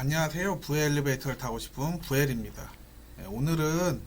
안녕하세요. 부엘 엘리베이터를 타고 싶은 부엘입니다. 오늘은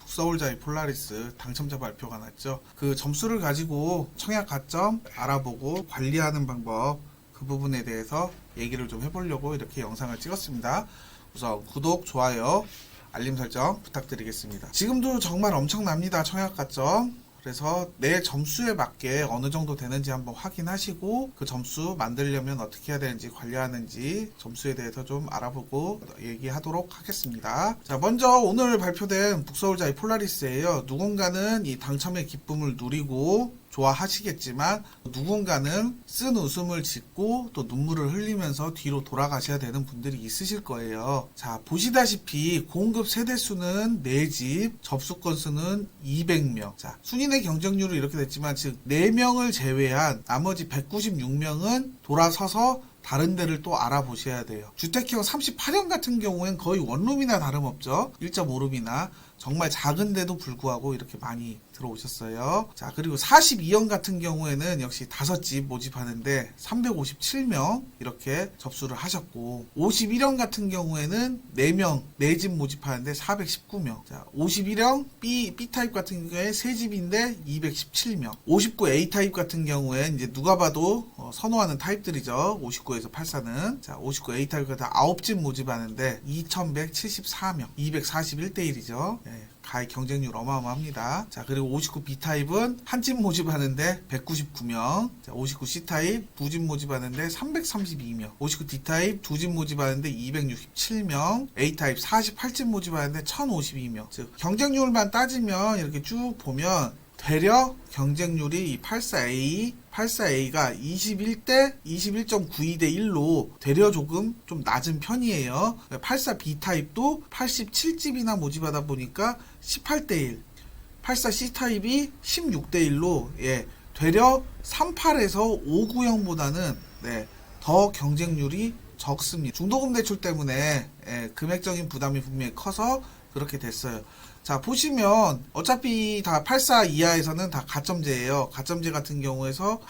북서울자이 폴라리스 당첨자 발표가 났죠. 그 점수를 가지고 청약 가점 알아보고 관리하는 방법, 그 부분에 대해서 얘기를 좀 해보려고 이렇게 영상을 찍었습니다. 우선 구독, 좋아요, 알림 설정 부탁드리겠습니다. 지금도 정말 엄청납니다. 청약 가점. 그래서 내 점수에 맞게 어느 정도 되는지 한번 확인하시고 그 점수 만들려면 어떻게 해야 되는지 관리하는지 점수에 대해서 좀 알아보고 얘기하도록 하겠습니다. 자, 먼저 오늘 발표된 북서울자이 폴라리스예요. 누군가는 이 당첨의 기쁨을 누리고 좋아하시겠지만 누군가는 쓴 웃음을 짓고 또 눈물을 흘리면서 뒤로 돌아가셔야 되는 분들이 있으실 거예요. 자, 보시다시피 공급 세대수는 4집, 접수건 수는 200명. 자, 순위의 경쟁률은 이렇게 됐지만 즉 4명을 제외한 나머지 196명은 돌아서서 다른 데를 또 알아보셔야 돼요. 주택형 38형 같은 경우엔 거의 원룸이나 다름없죠. 1.5룸이나 정말 작은데도 불구하고 이렇게 많이 들어오셨어요. 자, 그리고 42형 같은 경우에는 역시 5집 모집하는데 357명 이렇게 접수를 하셨고, 51형 같은 경우에는 4명 4집 모집하는데 419명. 자, 51형 B타입 같은 경우에 3집인데 217명. 59 A타입 같은 경우에 이제 누가 봐도 선호하는 타입들이죠. 59에서 84는. 자, 59 A타입 같은 9집 모집하는데 2174명. 241대 1이죠. 가히 경쟁률 어마어마합니다. 자, 그리고 59 B타입은 한 집 모집하는데 199명. 자, 59 C타입 2집 모집하는데 332명. 59 D타입 2집 모집하는데 267명. A타입 48집 모집하는데 1052명. 즉, 경쟁률만 따지면 이렇게 쭉 보면 되려 경쟁률이 이 84A가 21.92대 1로 되려 조금 좀 낮은 편이에요. 84B 타입도 87집이나 모집하다 보니까 18대 1. 84C 타입이 16대 1로 되려 38에서 59형보다는 더 경쟁률이 적습니다. 중도금 대출 때문에 금액적인 부담이 분명히 커서 그렇게 됐어요. 자, 보시면 어차피 다 84 이하에서는 다 가점제예요. 가점제 같은 경우에서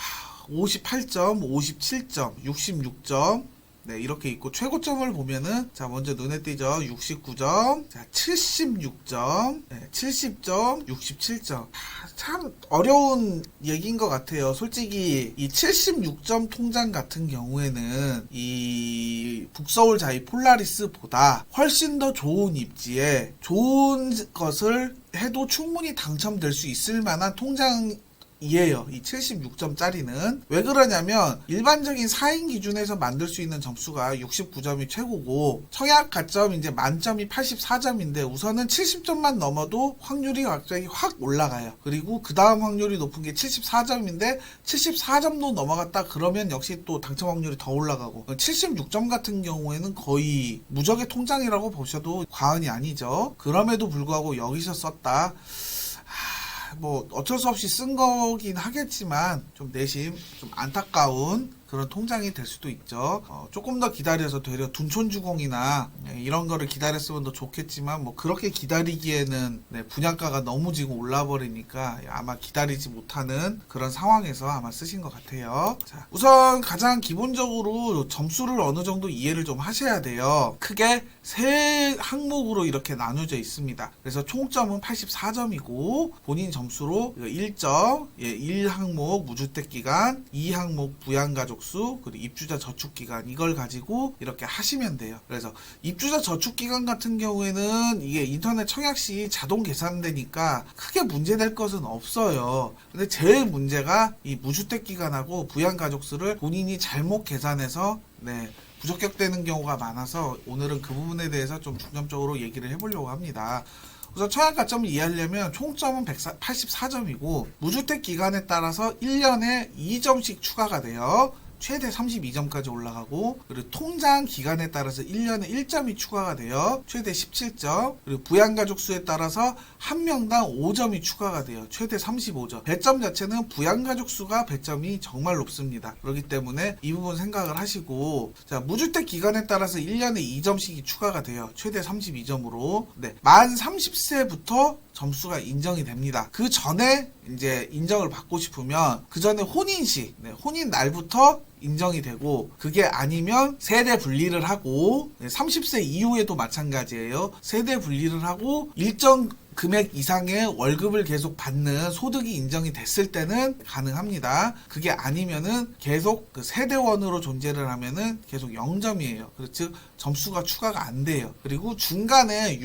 58점, 57점, 66점 이렇게 있고, 최고점을 보면은 자, 먼저 눈에 띄죠. 69점, 자, 76점, 70점, 67점. 참 어려운 얘기인 것 같아요. 솔직히 이 76점 통장 같은 경우에는 이 북서울자이 폴라리스보다 훨씬 더 좋은 입지에 좋은 것을 해도 충분히 당첨될 수 있을 만한 통장 이에요. 이 76점짜리는. 왜 그러냐면 일반적인 4인 기준에서 만들 수 있는 점수가 69점이 최고고, 청약 가점 이제 만점이 84점인데 우선은 70점만 넘어도 확률이 갑자기 확 올라가요. 그리고 그 다음 확률이 높은 게 74점인데 74점도 넘어갔다 그러면 역시 또 당첨 확률이 더 올라가고, 76점 같은 경우에는 거의 무적의 통장이라고 보셔도 과언이 아니죠. 그럼에도 불구하고 여기서 썼다. 뭐 어쩔 수 없이 쓴 거긴 하겠지만 좀 내심 좀 안타까운 그런 통장이 될 수도 있죠. 조금 더 기다려서 되려 둔촌주공이나 이런 거를 기다렸으면 더 좋겠지만, 뭐 그렇게 기다리기에는 분양가가 너무 지금 올라버리니까 아마 기다리지 못하는 그런 상황에서 아마 쓰신 것 같아요. 자, 우선 가장 기본적으로 점수를 어느 정도 이해를 좀 하셔야 돼요. 크게 세 항목으로 이렇게 나눠져 있습니다. 그래서 총점은 84점이고 본인 점수로 1점, 1항목 무주택 기간, 2항목 부양가족 수, 그리고 입주자 저축기간, 이걸 가지고 이렇게 하시면 돼요. 그래서 입주자 저축기간 같은 경우에는 이게 인터넷 청약 시 자동 계산되니까 크게 문제될 것은 없어요. 근데 제일 문제가 이 무주택 기간하고 부양가족 수를 본인이 잘못 계산해서 부적격되는 경우가 많아서 오늘은 그 부분에 대해서 좀 중점적으로 얘기를 해보려고 합니다. 우선 청약 가점을 이해하려면 총점은 184점이고 무주택 기간에 따라서 1년에 2점씩 추가가 돼요. 최대 32점까지 올라가고, 그리고 통장 기간에 따라서 1년에 1점이 추가가 돼요. 최대 17점. 그리고 부양가족 수에 따라서 한 명당 5점이 추가가 돼요. 최대 35점. 배점 자체는 부양가족 수가 배점이 정말 높습니다. 그렇기 때문에 이 부분 생각을 하시고, 자, 무주택 기간에 따라서 1년에 2점씩이 추가가 돼요. 최대 32점으로. 만 30세부터 점수가 인정이 됩니다. 그 전에 이제 인정을 받고 싶으면 그 전에 혼인시, 혼인 날부터 인정이 되고, 그게 아니면 세대 분리를 하고, 30세 이후에도 마찬가지예요. 세대 분리를 하고 일정 금액 이상의 월급을 계속 받는 소득이 인정이 됐을 때는 가능합니다. 그게 아니면은 계속 그 세대원으로 존재를 하면은 계속 0점이에요. 즉 점수가 추가가 안 돼요. 그리고 중간에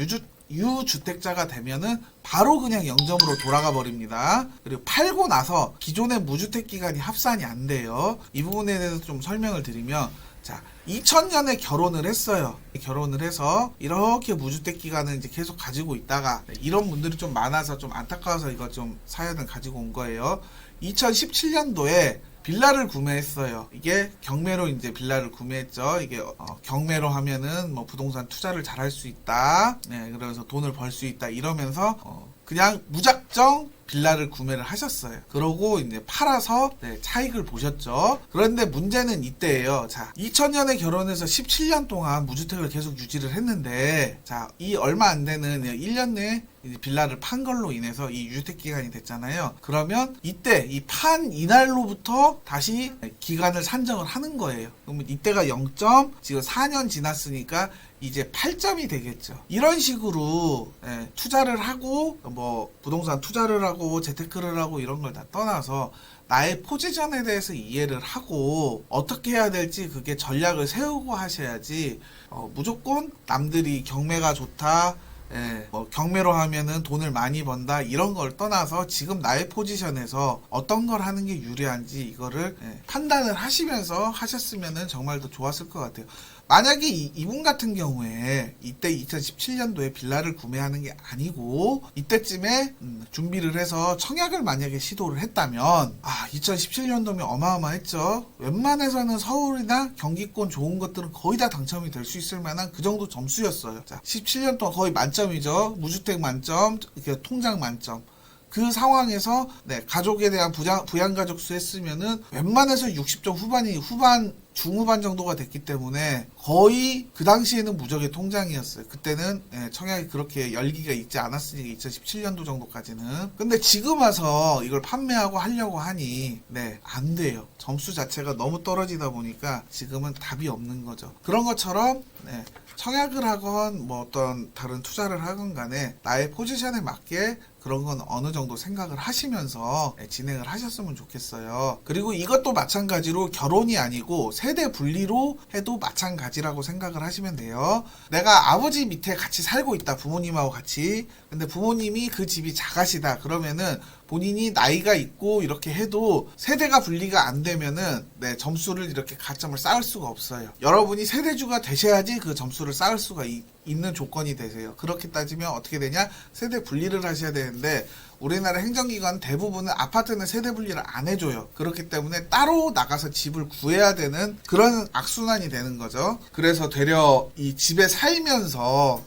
유주택자가 되면은 바로 그냥 0점으로 돌아가 버립니다. 그리고 팔고 나서 기존의 무주택 기간이 합산이 안 돼요. 이 부분에 대해서 좀 설명을 드리면, 자, 2000년에 결혼을 했어요. 결혼을 해서 이렇게 무주택 기간을 이제 계속 가지고 있다가, 이런 분들이 좀 많아서 좀 안타까워서 이거 좀 사연을 가지고 온 거예요. 2017년도에 빌라를 구매했어요. 이게 경매로 이제 빌라를 구매했죠. 이게 경매로 하면은 뭐 부동산 투자를 잘 할 수 있다. 네, 그래서 돈을 벌 수 있다. 이러면서 그냥 무작정 빌라를 구매를 하셨어요. 그러고 이제 팔아서 차익을 보셨죠. 그런데 문제는 이때예요. 자, 2000년에 결혼해서 17년 동안 무주택을 계속 유지를 했는데, 자, 이 얼마 안 되는 1년 내에 빌라를 판 걸로 인해서 이 유주택 기간이 됐잖아요. 그러면 이때 이 판 이날로부터 다시 기간을 산정을 하는 거예요. 그러면 이때가 0점, 지금 4년 지났으니까 이제 8점이 되겠죠. 이런 식으로 투자를 하고, 뭐 부동산 투자를 하고 재테크를 하고 이런 걸 다 떠나서 나의 포지션에 대해서 이해를 하고 어떻게 해야 될지 그게 전략을 세우고 하셔야지, 무조건 남들이 경매가 좋다, 뭐 경매로 하면은 돈을 많이 번다, 이런 걸 떠나서 지금 나의 포지션에서 어떤 걸 하는 게 유리한지 이거를 판단을 하시면서 하셨으면은 정말 더 좋았을 것 같아요. 만약에 이분 같은 경우에 이때 2017년도에 빌라를 구매하는 게 아니고 이때쯤에 준비를 해서 청약을 만약에 시도를 했다면, 2017년도면 어마어마했죠. 웬만해서는 서울이나 경기권 좋은 것들은 거의 다 당첨이 될 수 있을 만한 그 정도 점수였어요. 자, 17년 동안 거의 만점이죠. 무주택 만점, 이렇게 통장 만점. 그 상황에서 가족에 대한 부양가족 수 했으면은 웬만해서 60점 중후반 정도가 됐기 때문에 거의 그 당시에는 무적의 통장이었어요. 그때는 청약이 그렇게 열기가 있지 않았으니까 2017년도 정도까지는. 근데 지금 와서 이걸 판매하고 하려고 하니 안 돼요. 점수 자체가 너무 떨어지다 보니까 지금은 답이 없는 거죠. 그런 것처럼 청약을 하건 뭐 어떤 다른 투자를 하건 간에 나의 포지션에 맞게 그런 건 어느 정도 생각을 하시면서 진행을 하셨으면 좋겠어요. 그리고 이것도 마찬가지로 결혼이 아니고 세대 분리로 해도 마찬가지라고 생각을 하시면 돼요. 내가 아버지 밑에 같이 살고 있다, 부모님하고 같이. 근데 부모님이 그 집이 작으시다 그러면은 본인이 나이가 있고 이렇게 해도 세대가 분리가 안 되면은 점수를 이렇게 가점을 쌓을 수가 없어요. 여러분이 세대주가 되셔야지 그 점수를 쌓을 수가 있는 조건이 되세요. 그렇게 따지면 어떻게 되냐? 세대 분리를 하셔야 되는데 우리나라 행정기관 대부분은 아파트는 세대 분리를 안 해줘요. 그렇기 때문에 따로 나가서 집을 구해야 되는 그런 악순환이 되는 거죠. 그래서 되려 이 집에 살면서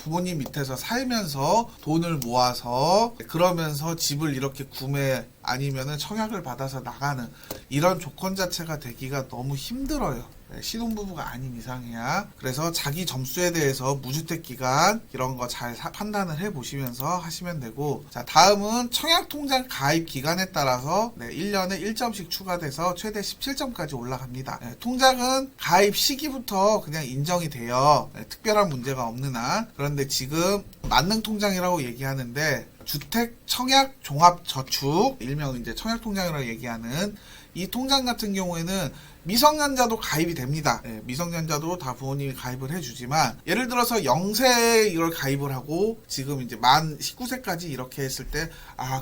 부모님 밑에서 살면서 돈을 모아서 그러면서 집을 이렇게 구매 아니면은 청약을 받아서 나가는 이런 조건 자체가 되기가 너무 힘들어요. 신혼부부가 아닌 이상이야. 그래서 자기 점수에 대해서 무주택 기간 이런 거 잘 판단을 해 보시면서 하시면 되고, 자, 다음은 청약통장 가입 기간에 따라서 1년에 1점씩 추가돼서 최대 17점까지 올라갑니다. 통장은 가입 시기부터 그냥 인정이 돼요. 특별한 문제가 없는 한. 그런데 지금 만능통장이라고 얘기하는데 주택 청약 종합 저축, 일명 이제 청약통장이라고 얘기하는 이 통장 같은 경우에는 미성년자도 가입이 됩니다. 미성년자도 다 부모님이 가입을 해주지만, 예를 들어서 0세에 이걸 가입을 하고 지금 이제 만 19세까지 이렇게 했을 때,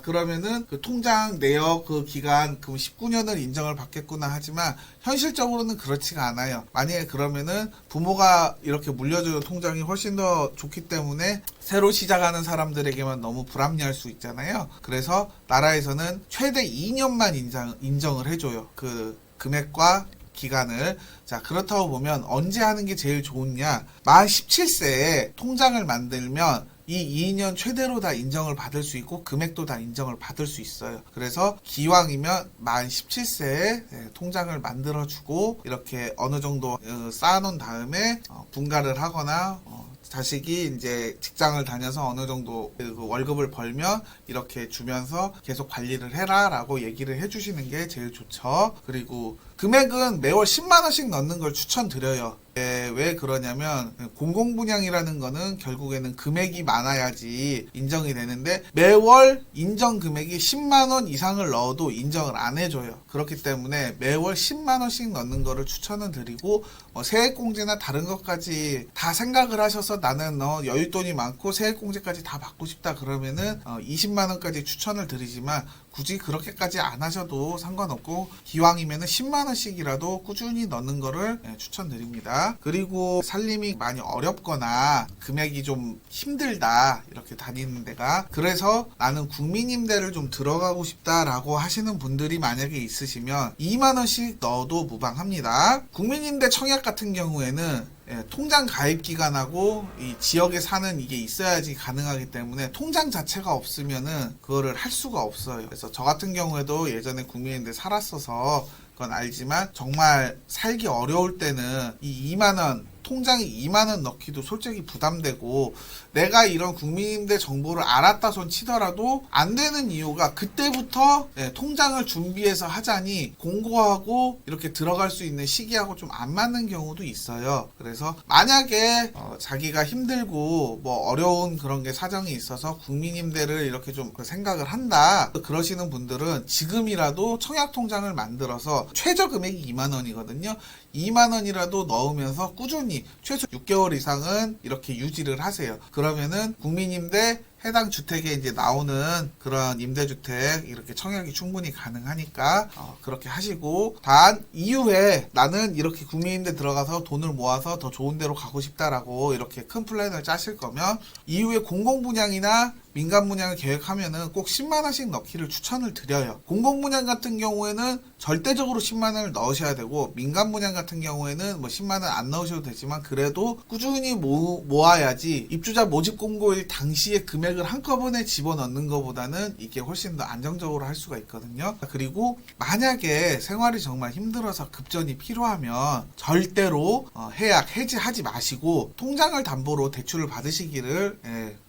그러면은 그 통장 내역 그 기간 그럼 19년을 인정을 받겠구나 하지만 현실적으로는 그렇지가 않아요. 만약에 그러면은 부모가 이렇게 물려주는 통장이 훨씬 더 좋기 때문에 새로 시작하는 사람들에게만 너무 불합리할 수 있잖아요. 그래서 나라에서는 최대 2년만 인정을 해줘요. 그 금액과 기간을. 자, 그렇다고 보면 언제 하는 게 제일 좋으냐? 만 17세에 통장을 만들면 이 2년 최대로 다 인정을 받을 수 있고 금액도 다 인정을 받을 수 있어요. 그래서 기왕이면 만 17세에 통장을 만들어주고 이렇게 어느 정도 쌓아놓은 다음에 분가를 하거나 자식이 이제 직장을 다녀서 어느 정도 그 월급을 벌면 이렇게 주면서 계속 관리를 해라 라고 얘기를 해주시는 게 제일 좋죠. 그리고 금액은 매월 10만원씩 넣는 걸 추천드려요. 왜 그러냐면 공공분양이라는 거는 결국에는 금액이 많아야지 인정이 되는데 매월 인정 금액이 10만원 이상을 넣어도 인정을 안 해줘요. 그렇기 때문에 매월 10만원씩 넣는 거를 추천은 드리고 세액공제나 다른 것까지 다 생각을 하셔서 나는 여윳돈이 많고 세액공제까지 다 받고 싶다 그러면은 20만원까지 추천을 드리지만 굳이 그렇게까지 안 하셔도 상관없고 기왕이면은 10만원씩이라도 꾸준히 넣는 거를 추천드립니다. 그리고 살림이 많이 어렵거나 금액이 좀 힘들다 이렇게 다니는 데가 그래서 나는 국민임대를 좀 들어가고 싶다라고 하시는 분들이 만약에 있으시면 2만원씩 넣어도 무방합니다. 국민임대 청약 같은 경우에는 통장 가입 기간하고 이 지역에 사는 이게 있어야지 가능하기 때문에 통장 자체가 없으면은 그거를 할 수가 없어요. 그래서 저 같은 경우에도 예전에 국민임대 살았어서 그건 알지만 정말 살기 어려울 때는 이 2만원 통장에 2만원 넣기도 솔직히 부담되고 내가 이런 국민임대 정보를 알았다 손 치더라도 안 되는 이유가 그때부터 통장을 준비해서 하자니 공고하고 이렇게 들어갈 수 있는 시기하고 좀 안 맞는 경우도 있어요. 그래서 만약에 자기가 힘들고 뭐 어려운 그런 게 사정이 있어서 국민임대를 이렇게 좀 생각을 한다 그러시는 분들은 지금이라도 청약통장을 만들어서 최저 금액이 2만원이거든요. 2만원이라도 넣으면서 꾸준히 최소 6개월 이상은 이렇게 유지를 하세요. 그러면은 국민임대 해당 주택에 이제 나오는 그런 임대주택 이렇게 청약이 충분히 가능하니까 그렇게 하시고 단 이후에 나는 이렇게 국민임대 들어가서 돈을 모아서 더 좋은 데로 가고 싶다라고 이렇게 큰 플랜을 짜실 거면 이후에 공공분양이나 민간분양을 계획하면은 꼭 10만원씩 넣기를 추천을 드려요. 공공분양 같은 경우에는 절대적으로 10만원을 넣으셔야 되고 민간분양 같은 경우에는 뭐 10만원 안 넣으셔도 되지만 그래도 꾸준히 모아야지 입주자 모집 공고일 당시에 금액을 한꺼번에 집어넣는 것보다는 이게 훨씬 더 안정적으로 할 수가 있거든요. 그리고 만약에 생활이 정말 힘들어서 급전이 필요하면 절대로 해지하지 마시고 통장을 담보로 대출을 받으시기를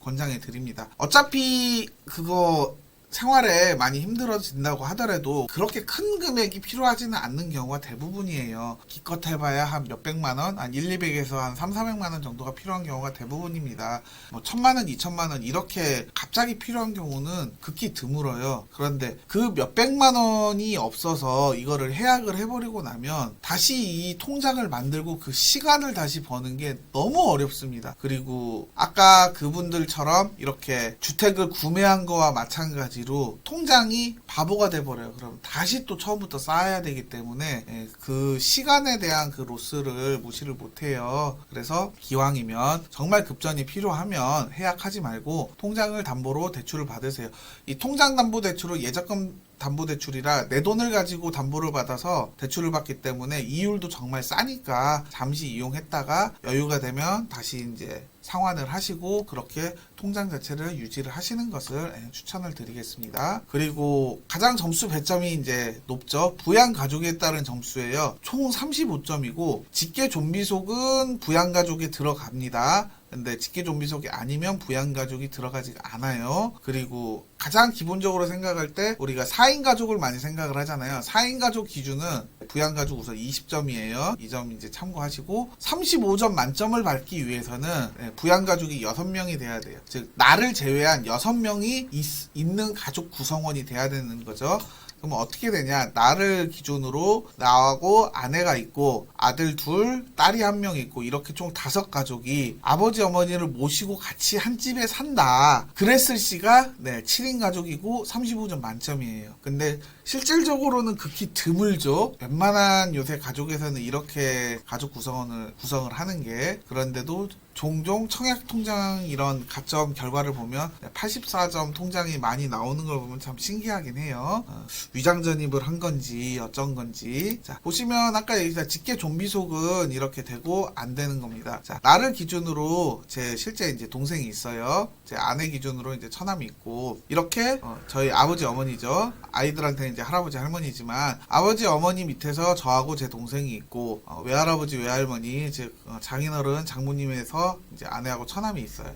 권장해 드립니다. 어차피 그거 생활에 많이 힘들어진다고 하더라도 그렇게 큰 금액이 필요하지는 않는 경우가 대부분이에요. 기껏 해봐야 한 몇백만원, 한 1, 200에서 한 3, 400만원 정도가 필요한 경우가 대부분입니다. 뭐 1000만원, 2000만원 이렇게 갑자기 필요한 경우는 극히 드물어요. 그런데 그 몇백만원이 없어서 이거를 해약을 해버리고 나면 다시 이 통장을 만들고 그 시간을 다시 버는 게 너무 어렵습니다. 그리고 아까 그분들처럼 이렇게 주택을 구매한 거와 마찬가지 통장이 바보가 돼버려요. 그럼 다시 또 처음부터 쌓아야 되기 때문에 그 시간에 대한 그 로스를 무시를 못해요. 그래서 기왕이면 정말 급전이 필요하면 해약하지 말고 통장을 담보로 대출을 받으세요. 이 통장 담보 대출은 예적금 담보대출이라 내 돈을 가지고 담보를 받아서 대출을 받기 때문에 이율도 정말 싸니까 잠시 이용했다가 여유가 되면 다시 이제 상환을 하시고 그렇게 통장 자체를 유지를 하시는 것을 추천을 드리겠습니다. 그리고 가장 점수 배점이 이제 높죠. 부양가족에 따른 점수예요. 총 35점이고 직계 좀비속은 부양가족에 들어갑니다. 근데 직계 좀비속이 아니면 부양가족이 들어가지가 않아요. 그리고 가장 기본적으로 생각할 때 우리가 4인 가족을 많이 생각을 하잖아요. 4인 가족 기준은 부양가족 우선 20점이에요. 이 점 이제 참고하시고 35점 만점을 받기 위해서는 부양가족이 6명이 돼야 돼요. 즉 나를 제외한 6명이 있는 가족 구성원이 돼야 되는 거죠. 그럼 어떻게 되냐? 나를 기준으로 나하고 아내가 있고 아들 둘, 딸이 한 명 있고 이렇게 총 5가족이 아버지 어머니를 모시고 같이 한 집에 산다. 그랬을 시가 7인 가족이고 35점 만점이에요. 근데 실질적으로는 극히 드물죠. 웬만한 요새 가족에서는 이렇게 가족 구성을 하는 게 그런데도 종종 청약통장 이런 가점 결과를 보면 84점 통장이 많이 나오는 걸 보면 참 신기하긴 해요. 위장 전입을 한 건지 어쩐 건지. 자, 보시면 아까 얘기했던 직계 좀비속은 이렇게 되고 안 되는 겁니다. 자, 나를 기준으로 제 실제 이제 동생이 있어요. 제 아내 기준으로 이제 처남이 있고 이렇게 저희 아버지 어머니죠. 아이들한테는 이제 할아버지 할머니지만 아버지 어머니 밑에서 저하고 제 동생이 있고 외할아버지 외할머니 즉 장인어른 장모님에서 이제 아내하고 처남이 있어요.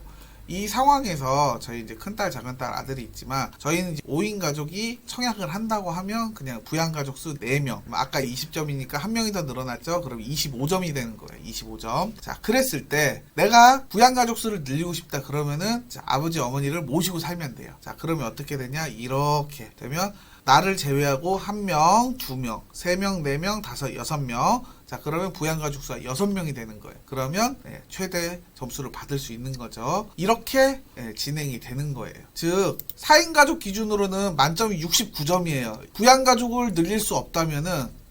이 상황에서 저희 이제 큰딸, 작은딸, 아들이 있지만 저희는 이제 5인 가족이 청약을 한다고 하면 그냥 부양가족 수 4명. 아까 20점이니까 한 명이 더 늘어났죠? 그럼 25점이 되는 거예요. 25점. 자, 그랬을 때 내가 부양가족 수를 늘리고 싶다 그러면은 자, 아버지, 어머니를 모시고 살면 돼요. 자, 그러면 어떻게 되냐? 이렇게 되면 나를 제외하고 1명, 2명, 3명, 4명, 5, 6명. 자, 그러면 부양가족 수가 6명이 되는 거예요. 그러면 최대 점수를 받을 수 있는 거죠. 이렇게 진행이 되는 거예요. 즉 4인 가족 기준으로는 만점이 69점이에요. 부양가족을 늘릴 수 없다면은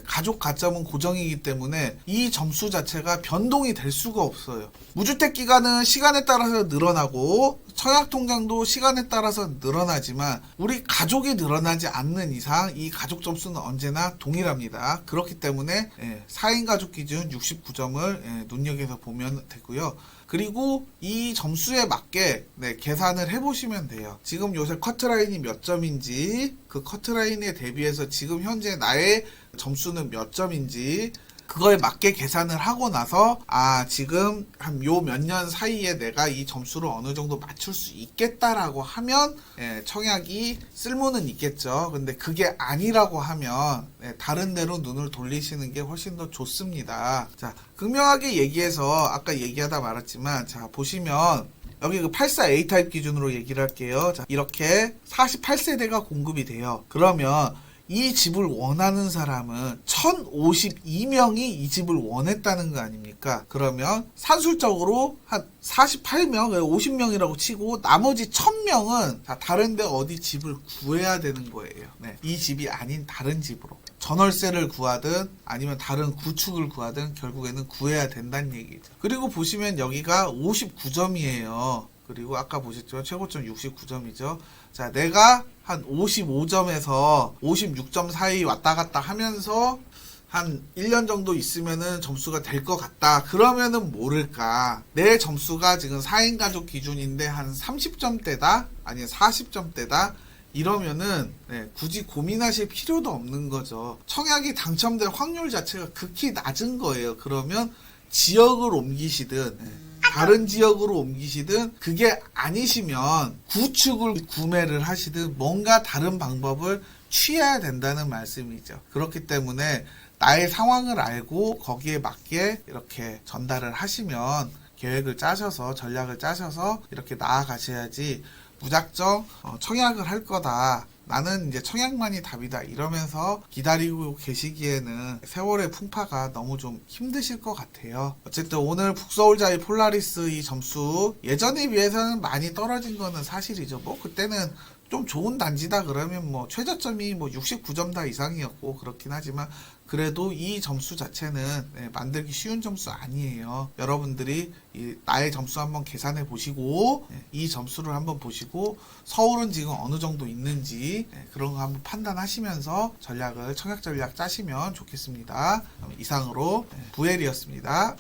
가족 가점은 고정이기 때문에 이 점수 자체가 변동이 될 수가 없어요. 무주택 기간은 시간에 따라서 늘어나고 청약 통장도 시간에 따라서 늘어나지만 우리 가족이 늘어나지 않는 이상 이 가족 점수는 언제나 동일합니다. 그렇기 때문에 4인 가족 기준 69점을 눈여겨서 보면 되고요. 그리고 이 점수에 맞게 계산을 해보시면 돼요. 지금 요새 커트라인이 몇 점인지 그 커트라인에 대비해서 지금 현재 나의 점수는 몇 점인지 그거에 맞게 계산을 하고 나서 지금 한 요 몇 년 사이에 내가 이 점수를 어느 정도 맞출 수 있겠다라고 하면 청약이 쓸모는 있겠죠. 근데 그게 아니라고 하면 다른 데로 눈을 돌리시는 게 훨씬 더 좋습니다. 자, 극명하게 얘기해서 아까 얘기하다 말았지만 자 보시면 여기 그 84 A타입 기준으로 얘기를 할게요. 자, 이렇게 48세대가 공급이 돼요. 그러면 이 집을 원하는 사람은 1052명이 이 집을 원했다는 거 아닙니까? 그러면 산술적으로 한 48명, 50명이라고 치고 나머지 1000명은 다른 데 어디 집을 구해야 되는 거예요. 이 집이 아닌 다른 집으로. 전월세를 구하든 아니면 다른 구축을 구하든 결국에는 구해야 된다는 얘기죠. 그리고 보시면 여기가 59점이에요. 그리고 아까 보셨죠? 최고점 69점이죠. 자, 내가 한 55점에서 56점 사이 왔다 갔다 하면서 한 1년 정도 있으면은 점수가 될 것 같다. 그러면은 모를까. 내 점수가 지금 4인 가족 기준인데 한 30점대다? 아니면 40점대다? 이러면은 굳이 고민하실 필요도 없는 거죠. 청약이 당첨될 확률 자체가 극히 낮은 거예요. 그러면 지역을 옮기시든 다른 지역으로 옮기시든 그게 아니시면 구축을 구매를 하시든 뭔가 다른 방법을 취해야 된다는 말씀이죠. 그렇기 때문에 나의 상황을 알고 거기에 맞게 이렇게 전달을 하시면 계획을 짜셔서 전략을 짜셔서 이렇게 나아가셔야지 무작정 청약을 할 거다. 나는 이제 청약만이 답이다 이러면서 기다리고 계시기에는 세월의 풍파가 너무 좀 힘드실 것 같아요. 어쨌든 오늘 북서울자이 폴라리스 이 점수 예전에 비해서는 많이 떨어진 거는 사실이죠. 뭐 그때는 좀 좋은 단지다 그러면 뭐 최저점이 뭐 69점다 이상이었고 그렇긴 하지만 그래도 이 점수 자체는 만들기 쉬운 점수 아니에요. 여러분들이 나의 점수 한번 계산해 보시고 이 점수를 한번 보시고 서울은 지금 어느 정도 있는지 그런 거 한번 판단하시면서 청약 전략 짜시면 좋겠습니다. 이상으로 부엘이었습니다.